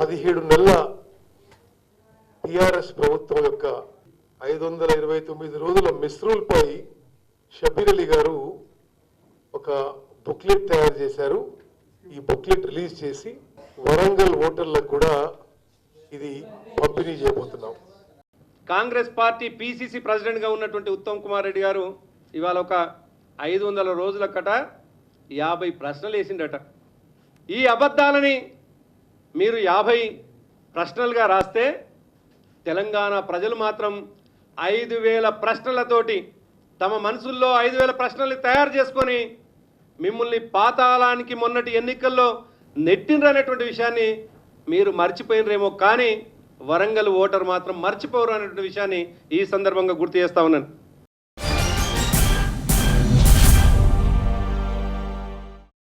17 నెలల టిఆర్ఎస్ ప్రభుత్వం యొక్క 529 రోజుల మిస్రూల్పై షబీర్ అలీ గారు ఒక బుక్లెట్ తయారు చేశారు. ఈ బుక్లెట్ రిలీజ్ చేసి వరంగల్ ఓటర్లకు కూడా ఇది పంపిణీ చేయబోతున్నాం. కాంగ్రెస్ పార్టీ పిసిసి ప్రెసిడెంట్గా ఉన్నటువంటి ఉత్తమ్ కుమార్ రెడ్డి గారు ఇవాళ ఒక 500 రోజుల కట 50 ప్రశ్నలు వేసిండట. ఈ అబద్ధాలని మీరు 50 ప్రశ్నలుగా రాస్తే తెలంగాణ ప్రజలు మాత్రం 5000 ప్రశ్నలతోటి తమ మనసుల్లో 5000 ప్రశ్నలు తయారు చేసుకొని మిమ్మల్ని పాతాళానికి మొన్నటి ఎన్నికల్లో నెట్టినరనేటువంటి విషయాన్ని మీరు మర్చిపోయినరేమో, కానీ వరంగల్ ఓటర్ మాత్రం మర్చిపోరు అనేటువంటి విషయాన్ని ఈ సందర్భంగా గుర్తు చేస్తా ఉన్నాను.